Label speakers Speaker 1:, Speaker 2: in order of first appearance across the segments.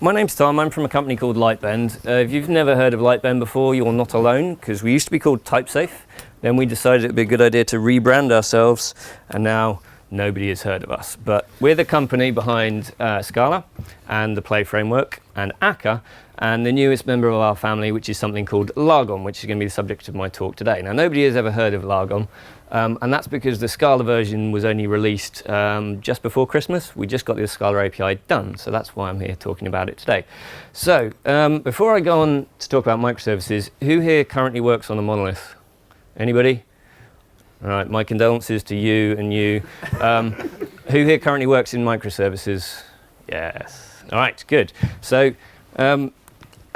Speaker 1: My name's Tom. I'm from a company called Lightbend. If you've never heard of Lightbend before, you're not alone, because we used to be called TypeSafe. Then we decided it'd be a good idea to rebrand ourselves, and now nobody has heard of us. But we're the company behind Scala and the Play framework and Akka, and the newest member of our family, which is something called Lagom, which is going to be the subject of my talk today. Now, nobody has ever heard of Lagom, and that's because the Scala version was only released just before Christmas. We just got the Scala API done, so that's why I'm here talking about it today. So, before I go on to talk about microservices, who here currently works on a monolith? Anybody? All right, my condolences to you and you. Who here currently works in microservices? Yes. All right, good. So,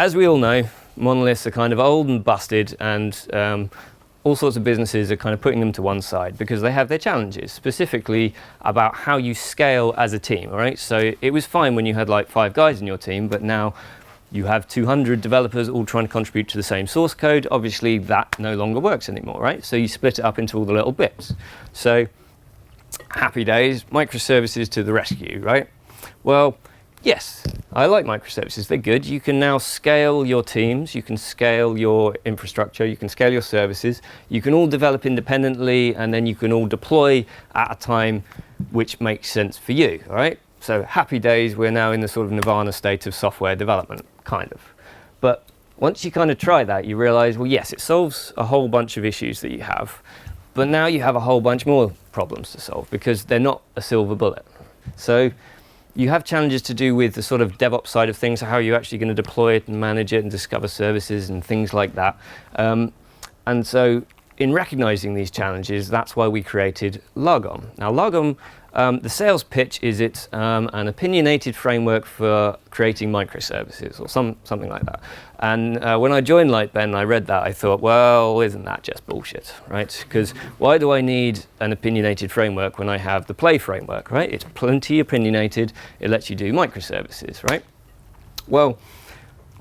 Speaker 1: as we all know, monoliths are kind of old and busted, and all sorts of businesses are kind of putting them to one side because they have their challenges, specifically about how you scale as a team, all right? So it was fine when you had like 5 guys in your team, but now you have 200 developers all trying to contribute to the same source code. Obviously, that no longer works anymore, right? So you split it up into all the little bits. So happy days, microservices to the rescue, right? Well, yes, I like microservices. They're good. You can now scale your teams. You can scale your infrastructure. You can scale your services. You can all develop independently, and then you can all deploy at a time which makes sense for you, all right? So happy days, we're now in the sort of nirvana state of software development, kind of. But once you kind of try that, you realize, well, yes, it solves a whole bunch of issues that you have, but now you have a whole bunch more problems to solve because they're not a silver bullet. So you have challenges to do with the sort of DevOps side of things, so how are you actually going to deploy it and manage it and discover services and things like that. And so in recognizing these challenges, that's why we created Lagom. Now, Lagom, the sales pitch is it's an opinionated framework for creating microservices or something like that. And when I joined Lightbend, I read that, I thought, well, isn't that just bullshit, right? Because why do I need an opinionated framework when I have the Play framework, right? It's plenty opinionated. It lets you do microservices, right? Well,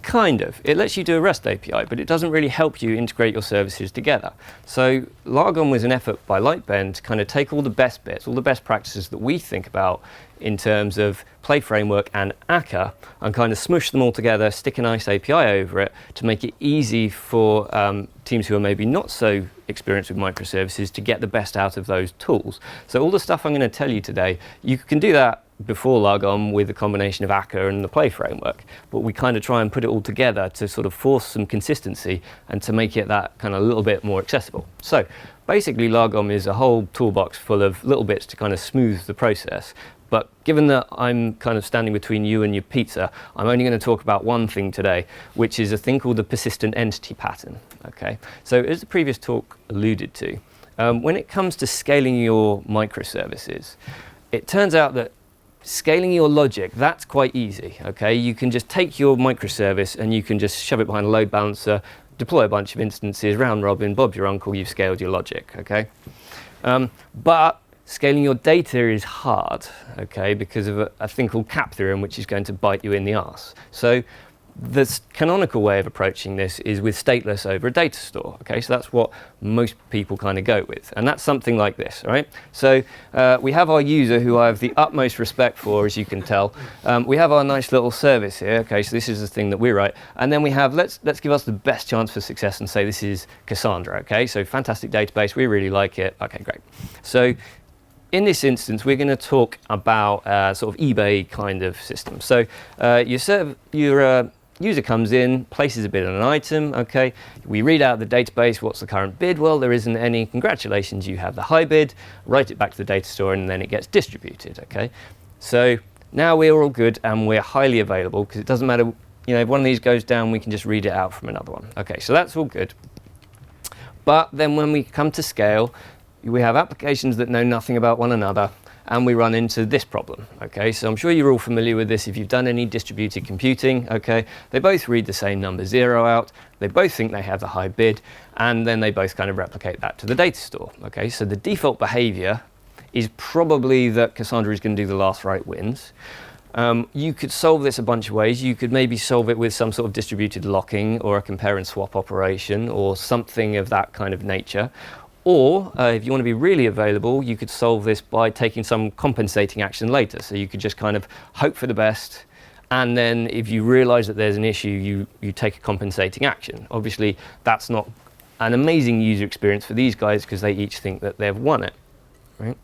Speaker 1: kind of. It lets you do a REST API, but it doesn't really help you integrate your services together. So Lagom was an effort by Lightbend to kind of take all the best bits, all the best practices that we think about in terms of Play framework and Akka, and kind of smush them all together, stick a nice API over it to make it easy for teams who are maybe not so experienced with microservices to get the best out of those tools. So all the stuff I'm going to tell you today, you can do that before Lagom with a combination of Akka and the Play framework, but we kind of try and put it all together to sort of force some consistency and to make it that kind of a little bit more accessible. So basically Lagom is a whole toolbox full of little bits to kind of smooth the process. But given that I'm kind of standing between you and your pizza, I'm only going to talk about one thing today, which is a thing called the persistent entity pattern. Okay. So as the previous talk alluded to, when it comes to scaling your microservices, it turns out that scaling your logic, that's quite easy, okay? You can just take your microservice and you can just shove it behind a load balancer, deploy a bunch of instances, round robin, Bob's your uncle, you've scaled your logic, okay? But scaling your data is hard, okay, because of a thing called cap theorem, which is going to bite you in the arse. So the canonical way of approaching this is with stateless over a data store. Okay, so that's what most people kind of go with, and that's something like this, right? So we have our user, who I have the utmost respect for, as you can tell. We have our nice little service here. Okay, so this is the thing that we write, and then we have let's give us the best chance for success and say this is Cassandra. Okay, so fantastic database, we really like it. Okay, great. So in this instance, we're going to talk about sort of eBay kind of system. So your user comes in, places a bid on an item, okay? We read out the database, what's the current bid? Well, there isn't any. Congratulations, you have the high bid. Write it back to the data store, and then it gets distributed, okay? So now we're all good, and we're highly available, because it doesn't matter, you know, if one of these goes down, we can just read it out from another one. Okay, so that's all good. But then when we come to scale, we have applications that know nothing about one another, and we run into this problem, okay? So I'm sure you're all familiar with this if you've done any distributed computing, okay? They both read the same number 0 out, they both think they have the high bid, and then they both kind of replicate that to the data store, okay? So the default behavior is probably that Cassandra is going to do the last right wins. You could solve this a bunch of ways. You could maybe solve it with some sort of distributed locking or a compare and swap operation or something of that kind of nature. Or if you want to be really available, you could solve this by taking some compensating action later. So you could just kind of hope for the best and then if you realize that there's an issue, you take a compensating action. Obviously, that's not an amazing user experience for these guys because they each think that they've won it, right?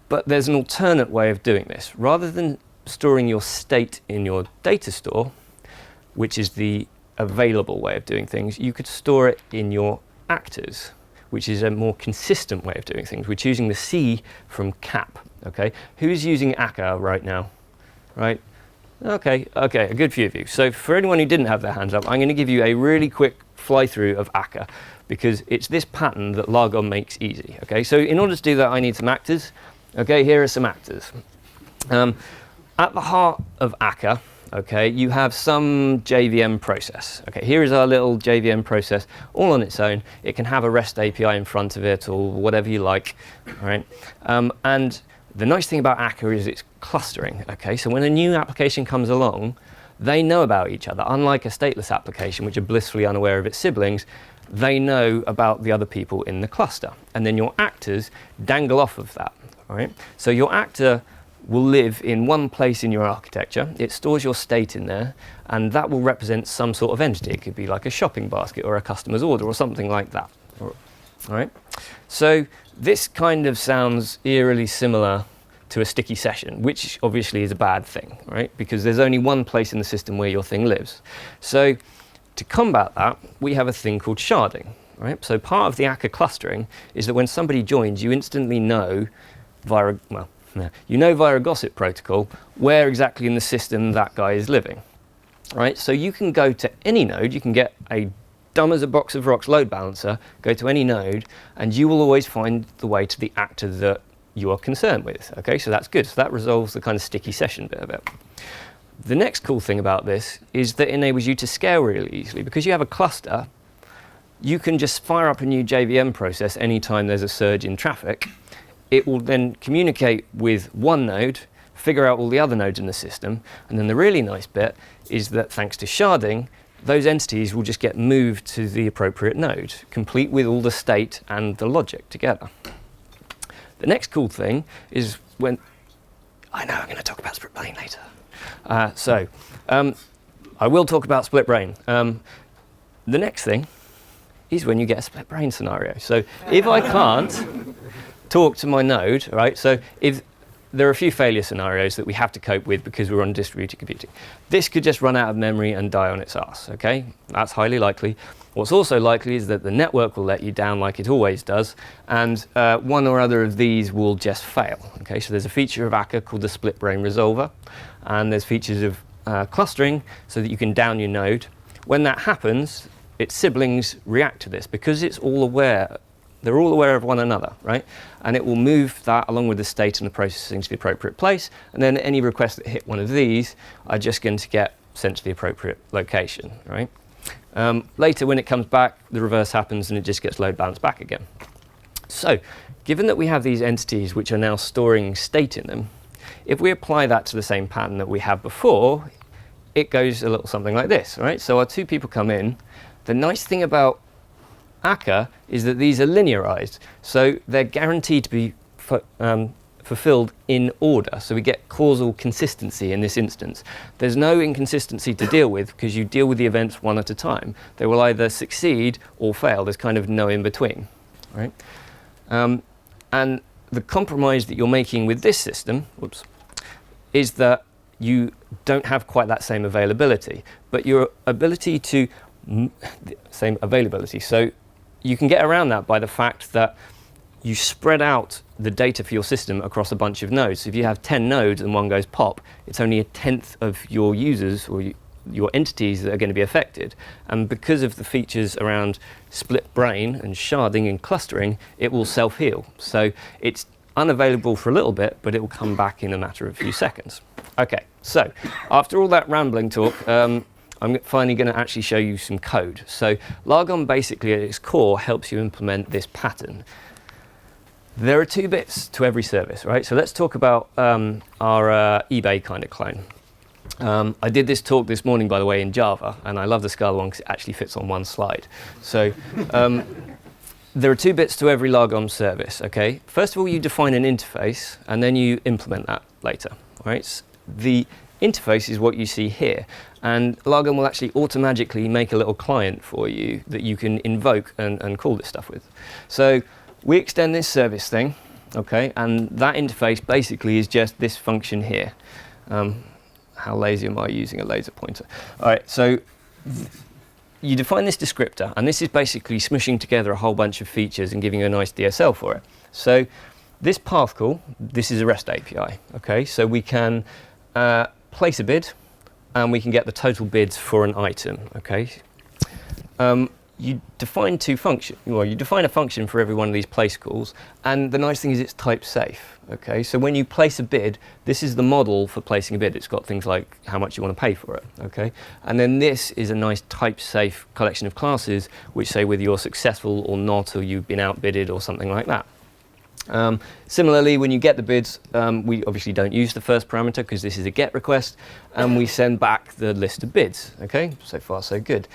Speaker 1: But there's an alternate way of doing this. Rather than storing your state in your data store, which is the available way of doing things, you could store it in your actors, which is a more consistent way of doing things. We're choosing the C from cap, okay? Who's using Akka right now, right? Okay, a good few of you. So for anyone who didn't have their hands up, I'm going to give you a really quick fly-through of Akka, because it's this pattern that Lagom makes easy, okay? So in order to do that, I need some actors. Okay, here are some actors. At the heart of Akka, okay, you have some JVM process. Okay, here is our little JVM process, all on its own. It can have a REST API in front of it, or whatever you like, all right? And the nice thing about Akka is it's clustering, okay? So when a new application comes along, they know about each other. Unlike a stateless application, which are blissfully unaware of its siblings, they know about the other people in the cluster. And then your actors dangle off of that, all right? So your actor will live in one place in your architecture. It stores your state in there, and that will represent some sort of entity. It could be like a shopping basket or a customer's order or something like that. All right? So this kind of sounds eerily similar to a sticky session, which obviously is a bad thing, right? Because there's only one place in the system where your thing lives. So to combat that, we have a thing called sharding, right? So part of the Akka clustering is that when somebody joins, you instantly know via, via gossip protocol where exactly in the system that guy is living, right? So you can go to any node, you can get a dumb as a box of rocks load balancer, go to any node, and you will always find the way to the actor that you are concerned with, okay? So that's good. So that resolves the kind of sticky session bit of it. The next cool thing about this is that it enables you to scale really easily. Because you have a cluster, you can just fire up a new JVM process anytime there's a surge in traffic. It will then communicate with one node, figure out all the other nodes in the system, and then the really nice bit is that thanks to sharding, those entities will just get moved to the appropriate node, complete with all the state and the logic together. The next cool thing is when, I know I'm going to talk about split brain later. I will talk about split brain. The next thing is when you get a split brain scenario. So if I can't talk to my node, right? So if there are a few failure scenarios that we have to cope with because we're on distributed computing. This could just run out of memory and die on its ass, okay? That's highly likely. What's also likely is that the network will let you down like it always does, and one or other of these will just fail, okay? So there's a feature of Akka called the split brain resolver, and there's features of clustering so that you can down your node. When that happens, its siblings react to this because it's all aware. They're all aware of one another, right? And it will move that along with the state and the processing to the appropriate place. And then any requests that hit one of these are just going to get sent to the appropriate location, right? Later, when it comes back, the reverse happens and it just gets load balanced back again. So, given that we have these entities which are now storing state in them, if we apply that to the same pattern that we had before, it goes a little something like this, right? So our two people come in. The nice thing about Akka is that these are linearized, so they're guaranteed to be fulfilled in order. So we get causal consistency in this instance. There's no inconsistency to deal with because you deal with the events one at a time. They will either succeed or fail. There's kind of no in between, right? And the compromise that you're making with this system, is that you don't have quite that same availability, but your ability to same availability. So you can get around that by the fact that you spread out the data for your system across a bunch of nodes. So if you have 10 nodes and one goes pop, it's only 1/10 of your users or your entities that are going to be affected. And because of the features around split brain and sharding and clustering, it will self-heal. So it's unavailable for a little bit, but it will come back in a matter of a few seconds. Okay, so after all that rambling talk, I'm finally going to actually show you some code. So Lagom basically at its core helps you implement this pattern. There are two bits to every service, right? So let's talk about our eBay kind of clone. I did this talk this morning, by the way, in Java, and I love the Scala one because it actually fits on one slide. So there are two bits to every Lagom service, okay? First of all, you define an interface, and then you implement that later, right? the interface is what you see here. And Lagom will actually automatically make a little client for you that you can invoke and call this stuff with. So we extend this service thing, okay, and that interface basically is just this function here. How lazy am I using a laser pointer? All right, so you define this descriptor, and this is basically smushing together a whole bunch of features and giving you a nice DSL for it. So this path call, this is a REST API, okay? So we can place a bid, and we can get the total bids for an item, okay? You define you define a function for every one of these place calls, and the nice thing is it's type safe, okay? So when you place a bid, this is the model for placing a bid. It's got things like how much you want to pay for it, okay? And then this is a nice type safe collection of classes which say whether you're successful or not, or you've been outbidded or something like that. Similarly, when you get the bids, we obviously don't use the first parameter because this is a GET request, and we send back the list of bids, okay? So far, so good.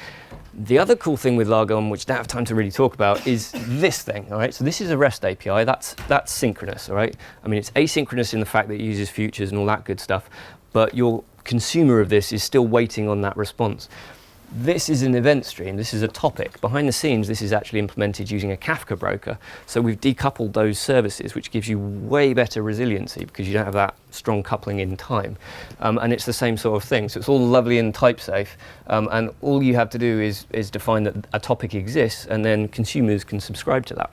Speaker 1: The other cool thing with Lagom, which I don't have time to really talk about, is this thing, all right? So this is a REST API, that's synchronous, all right? I mean, it's asynchronous in the fact that it uses futures and all that good stuff, but your consumer of this is still waiting on that response. This is an event stream, this is a topic. Behind the scenes, this is actually implemented using a Kafka broker. So we've decoupled those services, which gives you way better resiliency because you don't have that strong coupling in time. And it's the same sort of thing. So it's all lovely and type safe. And all you have to do is define that a topic exists, and then consumers can subscribe to that.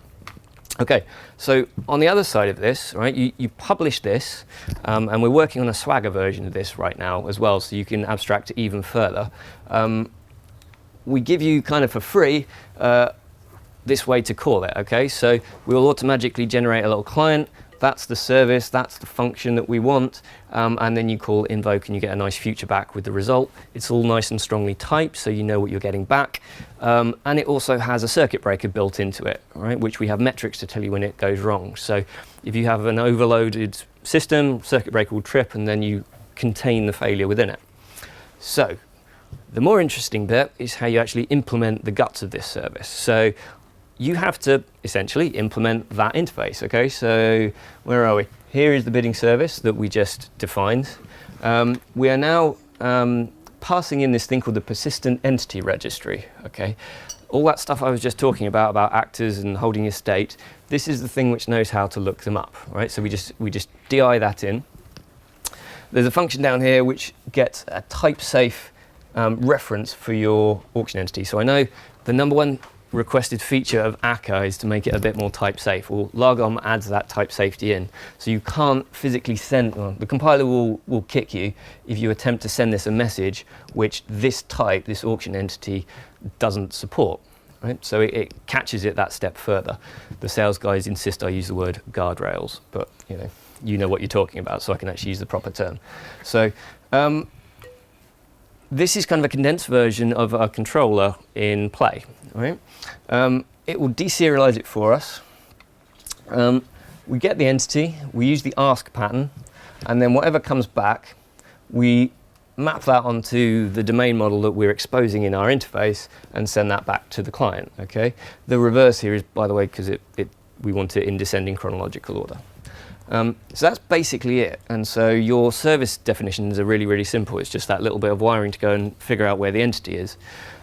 Speaker 1: Okay, so on the other side of this, right, you publish this, and we're working on a Swagger version of this right now as well, so you can abstract it even further. We give you kind of for free this way to call it, okay? So we'll automatically generate a little client. That's the service, that's the function that we want, and then you call invoke and you get a nice future back with the result. It's all nice and strongly typed, so you know what you're getting back. And it also has a circuit breaker built into it, right, which we have metrics to tell you when it goes wrong. So if you have an overloaded system, circuit breaker will trip, and then you contain the failure within it. So the more interesting bit is how you actually implement the guts of this service. So you have to essentially implement that interface, okay? So where are we? Here is the bidding service that we just defined. We are now passing in this thing called the persistent entity registry, okay? All that stuff I was just talking about actors and holding your state, this is the thing which knows how to look them up, right? So we just DI that in. There's a function down here which gets a type safe reference for your auction entity. So I know the number one requested feature of Akka is to make it a bit more type safe. Well, Lagom adds that type safety in. So you can't physically send, well, the compiler will kick you if you attempt to send this a message which this type, this auction entity, doesn't support. Right? So it catches it that step further. The sales guys insist I use the word guardrails, but you know what you're talking about, so I can actually use the proper term. So this is kind of a condensed version of a controller in play. Right? It will deserialize it for us. We get the entity, we use the ask pattern, and then whatever comes back, we map that onto the domain model that we're exposing in our interface and send that back to the client. Okay? The reverse here is, by the way, because we want it in descending chronological order. So that's basically it. And so your service definitions are really, really simple. It's just that little bit of wiring to go and figure out where the entity is.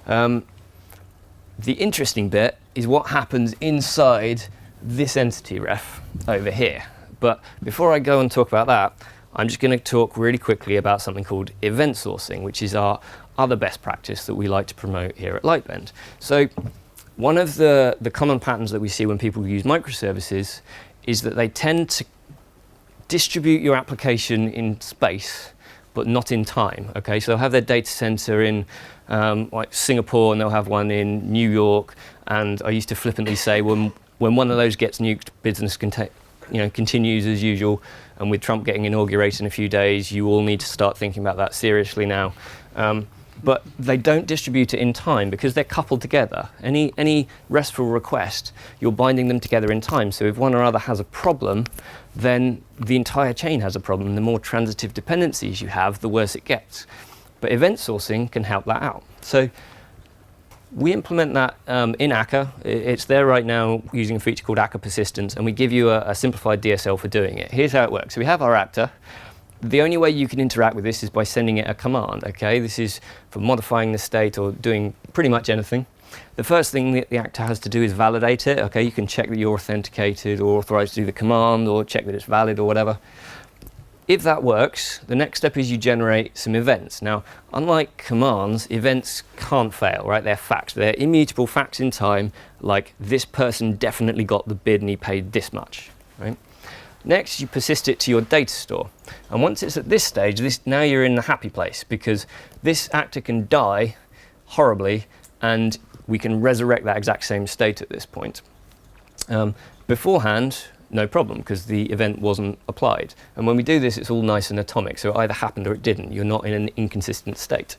Speaker 1: The interesting bit is what happens inside this entity ref over here. But before I go and talk about that, I'm just going to talk really quickly about something called event sourcing, which is our other best practice that we like to promote here at Lightbend. So one of the common patterns that we see when people use microservices is that they tend to distribute your application in space, but not in time. Okay, so they'll have their data center in like Singapore, and they'll have one in New York. And I used to flippantly say, when one of those gets nuked, business continues as usual. And with Trump getting inaugurated in a few days, you all need to start thinking about that seriously now. But they don't distribute it in time because they're coupled together. Any RESTful request, you're binding them together in time. So if one or other has a problem, then the entire chain has a problem. The more transitive dependencies you have, the worse it gets. But event sourcing can help that out. So we implement that in Akka. It's there right now using a feature called Akka persistence, and we give you a simplified DSL for doing it. Here's how it works. So we have our actor. the only way you can interact with this is by sending it a command, okay? This is for modifying the state or doing pretty much anything. The first thing that the actor has to do is validate it, okay? You can check that you're authenticated or authorized to do the command or check that it's valid or whatever. If that works, the next step is you generate some events. Now, unlike commands, events can't fail, right? They're facts. They're immutable facts in time, like this person definitely got the bid and he paid this much, right? Next, you persist it to your data store. And once it's at this stage, now you're in the happy place, because this actor can die horribly and we can resurrect that exact same state at this point. Beforehand, no problem, because the event wasn't applied. And when we do this, it's all nice and atomic, so it either happened or it didn't. You're not in an inconsistent state.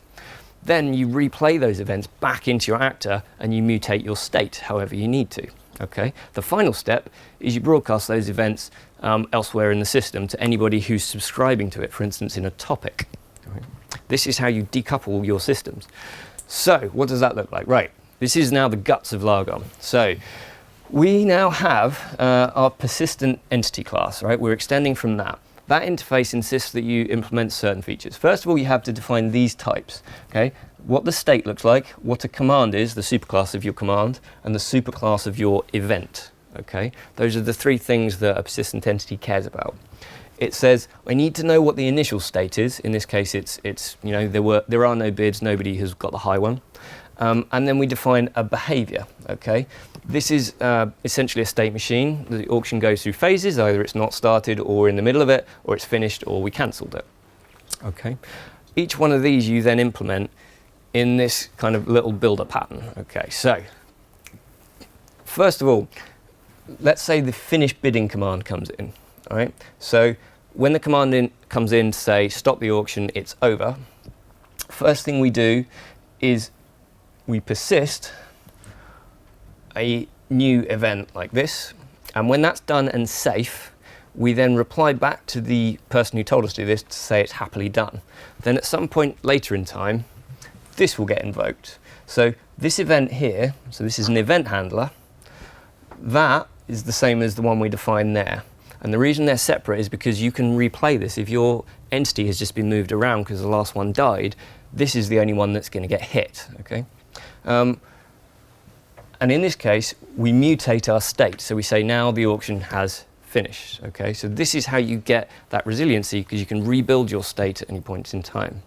Speaker 1: Then you replay those events back into your actor and you mutate your state however you need to. Okay? The final step is you broadcast those events elsewhere in the system to anybody who's subscribing to it, for instance, in a topic. Right? This is how you decouple your systems. So what does that look like? Right, this is now the guts of Lagom. So we now have our persistent entity class, right? We're extending from that. That interface insists that you implement certain features. First of all, you have to define these types, okay? What the state looks like, what a command is, the superclass of your command, and the superclass of your event, okay? Those are the three things that a persistent entity cares about. It says, I need to know what the initial state is. In this case, it's you know, there are no bids, nobody has got the high one. And then we define a behavior, okay? This is essentially a state machine. The auction goes through phases, either it's not started or in the middle of it, or it's finished or we cancelled it, okay? Each one of these you then implement in this kind of little builder pattern, okay? So, first of all, let's say the finish bidding command comes in, all right? So, when the command comes in to say, stop the auction, it's over, first thing we do is we persist a new event like this, and when that's done and safe, we then reply back to the person who told us to do this to say it's happily done. Then at some point later in time, this will get invoked. So this event here, so this is an event handler, that is the same as the one we defined there. And the reason they're separate is because you can replay this. If your entity has just been moved around because the last one died, this is the only one that's going to get hit, okay? And in this case, we mutate our state. So we say now the auction has finished, okay? So this is how you get that resiliency, because you can rebuild your state at any point in time.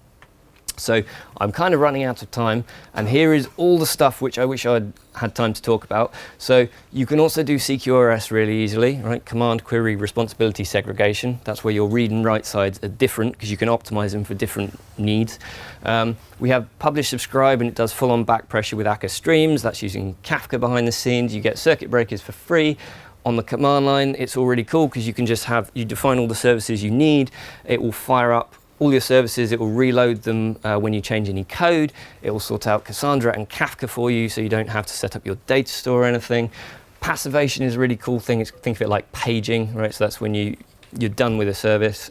Speaker 1: So I'm kind of running out of time, and here is all the stuff which I wish I'd had time to talk about. So you can also do CQRS really easily, right? Command, query, responsibility segregation. That's where your read and write sides are different, because you can optimize them for different needs. We have publish, subscribe, and it does full-on back pressure with Akka streams. That's using Kafka behind the scenes. You get circuit breakers for free. On the command line, it's already cool, because you can just you define all the services you need. It will fire up all your services, it will reload them when you change any code. It will sort out Cassandra and Kafka for you, so you don't have to set up your data store or anything. Passivation is a really cool thing. Think of it like paging, right? So that's when you're done with a service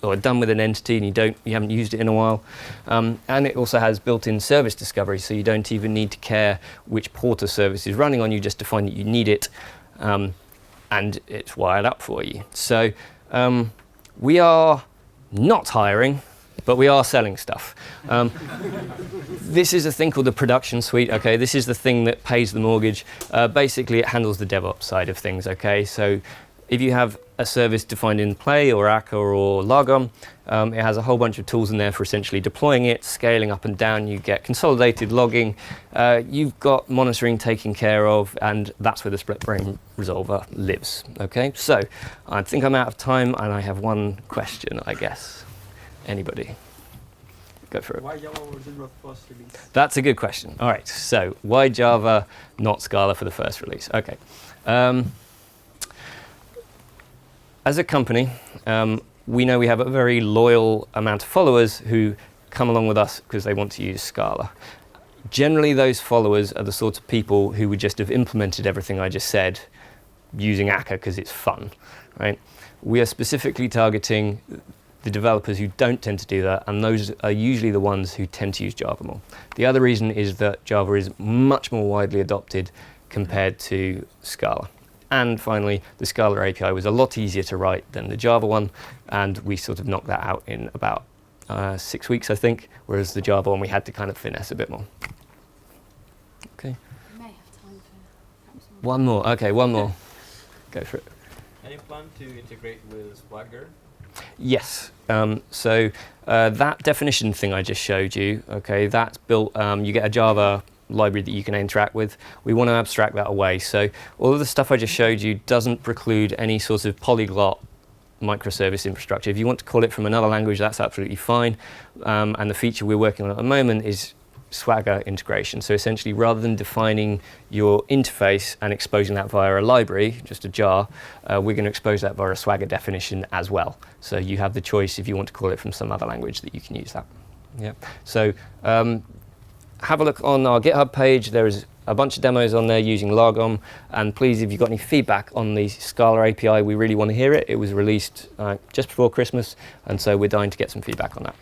Speaker 1: or done with an entity and you haven't used it in a while. And it also has built-in service discovery, so you don't even need to care which port of service is running on. You just define that you need it, and it's wired up for you. So we are not hiring, but we are selling stuff. This is a thing called the production suite, okay? This is the thing that pays the mortgage. Basically, it handles the DevOps side of things, okay? So if you have a service defined in Play or Akka or Lagom, it has a whole bunch of tools in there for essentially deploying it, scaling up and down. You get consolidated logging. You've got monitoring taken care of, and that's where the split brain resolver lives, okay? So I think I'm out of time, and I have one question, I guess. Anybody? Go for it.
Speaker 2: Why Java wasn't the first release?
Speaker 1: That's a good question. All right, so why Java, not Scala for the first release? Okay. As a company, we know we have a very loyal amount of followers who come along with us because they want to use Scala. Generally, those followers are the sort of people who would just have implemented everything I just said using Akka because it's fun, right? We are specifically targeting the developers who don't tend to do that, and those are usually the ones who tend to use Java more. The other reason is that Java is much more widely adopted compared to Scala. And finally, the Scala API was a lot easier to write than the Java one, and we sort of knocked that out in about 6 weeks, I think, whereas the Java one we had to kind of finesse a bit more. Okay.
Speaker 3: We may have time for perhaps
Speaker 1: One more. Okay, one more. Go for it.
Speaker 2: Any plan to integrate with Swagger?
Speaker 1: Yes. That definition thing I just showed you, okay, that's built, you get a Java library that you can interact with. We want to abstract that away. So all of the stuff I just showed you doesn't preclude any sort of polyglot microservice infrastructure. If you want to call it from another language, that's absolutely fine. And the feature we're working on at the moment is Swagger integration. So essentially, rather than defining your interface and exposing that via a library, just a jar, we're going to expose that via a Swagger definition as well. So you have the choice, if you want to call it from some other language, that you can use that. Yeah. So have a look on our GitHub page. There is a bunch of demos on there using Lagom. And please, if you've got any feedback on the Scala API, we really want to hear it. It was released just before Christmas, and so we're dying to get some feedback on that.